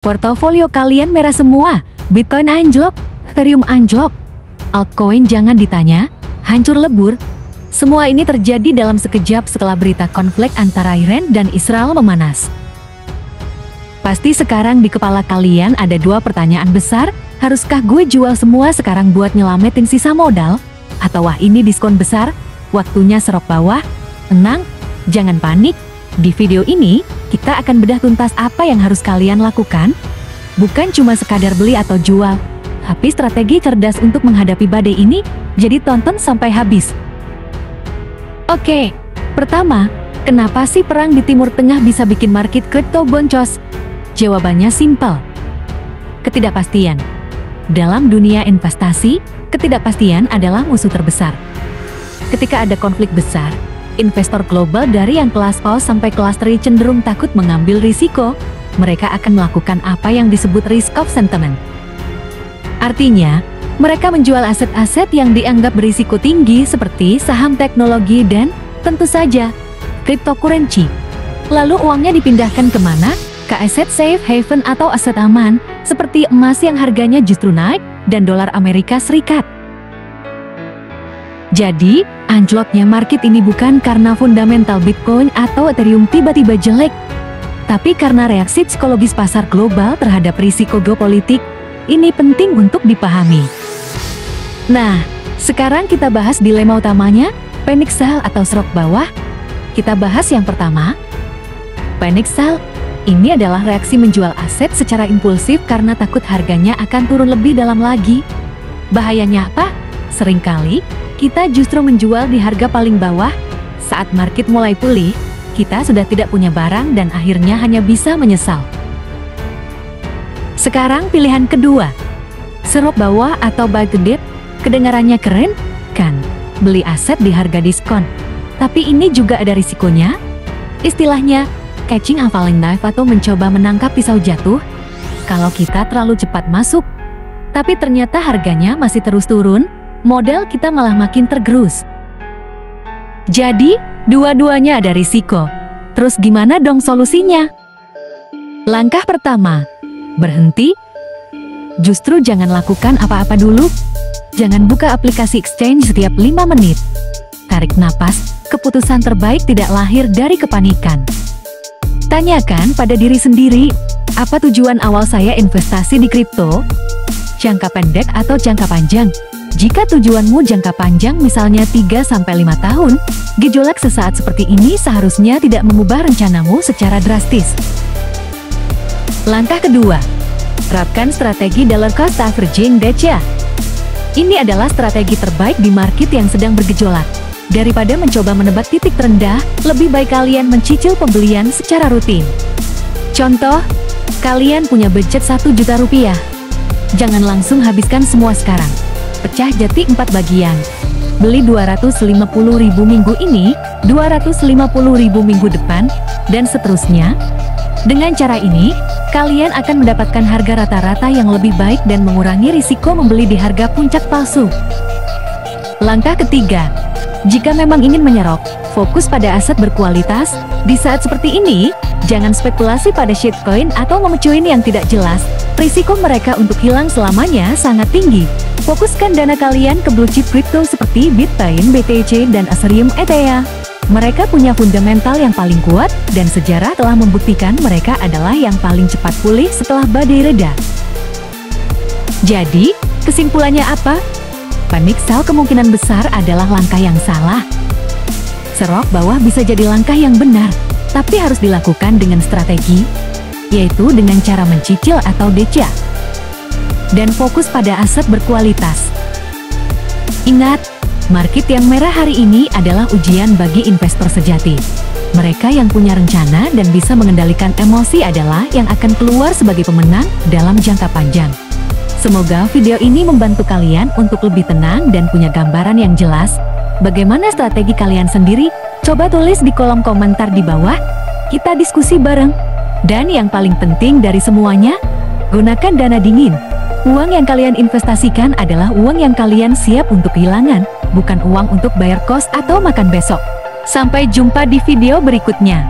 Portofolio kalian merah semua, Bitcoin anjlok, Ethereum anjlok, altcoin jangan ditanya, hancur lebur. Semua ini terjadi dalam sekejap setelah berita konflik antara Iran dan Israel memanas. Pasti sekarang di kepala kalian ada dua pertanyaan besar, haruskah gue jual semua sekarang buat nyelamatin sisa modal? Atau wah ini diskon besar, waktunya serok bawah? Tenang, jangan panik. Di video ini, kita akan bedah tuntas apa yang harus kalian lakukan. Bukan cuma sekadar beli atau jual, tapi strategi cerdas untuk menghadapi badai ini, jadi tonton sampai habis. Oke, pertama, kenapa sih perang di Timur Tengah bisa bikin market kripto boncos? Jawabannya simpel. Ketidakpastian. Dalam dunia investasi, ketidakpastian adalah musuh terbesar. Ketika ada konflik besar, investor global dari yang kelas O sampai kelas III cenderung takut mengambil risiko. Mereka akan melakukan apa yang disebut risk off sentiment. Artinya, mereka menjual aset-aset yang dianggap berisiko tinggi seperti saham teknologi dan, tentu saja, cryptocurrency. Lalu uangnya dipindahkan kemana? Ke aset safe haven atau aset aman, seperti emas yang harganya justru naik, dan dolar Amerika Serikat. Jadi, anjloknya market ini bukan karena fundamental Bitcoin atau Ethereum tiba-tiba jelek, tapi karena reaksi psikologis pasar global terhadap risiko geopolitik. Ini penting untuk dipahami. Nah, sekarang kita bahas dilema utamanya, panic sell atau serok bawah. Kita bahas yang pertama. Panic sell, ini adalah reaksi menjual aset secara impulsif karena takut harganya akan turun lebih dalam lagi. Bahayanya apa? Seringkali, kita justru menjual di harga paling bawah. Saat market mulai pulih, kita sudah tidak punya barang dan akhirnya hanya bisa menyesal. Sekarang pilihan kedua, serok bawah atau buy to dip. Kedengarannya keren, kan? Beli aset di harga diskon. Tapi ini juga ada risikonya. Istilahnya, catching a falling knife atau mencoba menangkap pisau jatuh. Kalau kita terlalu cepat masuk, tapi ternyata harganya masih terus turun, modal kita malah makin tergerus. Jadi, dua-duanya ada risiko. Terus gimana dong solusinya? Langkah pertama, berhenti. Justru jangan lakukan apa-apa dulu. Jangan buka aplikasi exchange setiap 5 menit. Tarik napas, keputusan terbaik tidak lahir dari kepanikan. Tanyakan pada diri sendiri, apa tujuan awal saya investasi di kripto? Jangka pendek atau jangka panjang? Jika tujuanmu jangka panjang misalnya 3-5 tahun, gejolak sesaat seperti ini seharusnya tidak mengubah rencanamu secara drastis. Langkah kedua, terapkan strategi dollar cost averaging DCA. Ini adalah strategi terbaik di market yang sedang bergejolak. Daripada mencoba menebak titik terendah, lebih baik kalian mencicil pembelian secara rutin. Contoh, kalian punya budget 1 juta rupiah. Jangan langsung habiskan semua sekarang. Pecah jadi 4 bagian. Beli 250.000 minggu ini, 250.000 minggu depan, dan seterusnya. Dengan cara ini, kalian akan mendapatkan harga rata-rata yang lebih baik dan mengurangi risiko membeli di harga puncak palsu. Langkah ketiga, jika memang ingin menyerok, fokus pada aset berkualitas. Di saat seperti ini, jangan spekulasi pada shitcoin atau memecuin yang tidak jelas. Risiko mereka untuk hilang selamanya sangat tinggi. Fokuskan dana kalian ke blue chip crypto seperti Bitcoin, BTC, dan Ethereum ETH. Mereka punya fundamental yang paling kuat, dan sejarah telah membuktikan mereka adalah yang paling cepat pulih setelah badai reda. Jadi, kesimpulannya apa? Panic sell kemungkinan besar adalah langkah yang salah. Serok bawah bisa jadi langkah yang benar, tapi harus dilakukan dengan strategi, yaitu dengan cara mencicil atau DCA. Dan fokus pada aset berkualitas. Ingat, market yang merah hari ini adalah ujian bagi investor sejati. Mereka yang punya rencana dan bisa mengendalikan emosi adalah yang akan keluar sebagai pemenang dalam jangka panjang. Semoga video ini membantu kalian untuk lebih tenang dan punya gambaran yang jelas. Bagaimana strategi kalian sendiri? Coba tulis di kolom komentar di bawah. Kita diskusi bareng. Dan yang paling penting dari semuanya, gunakan dana dingin. Uang yang kalian investasikan adalah uang yang kalian siap untuk kehilangan, bukan uang untuk bayar kos atau makan besok. Sampai jumpa di video berikutnya.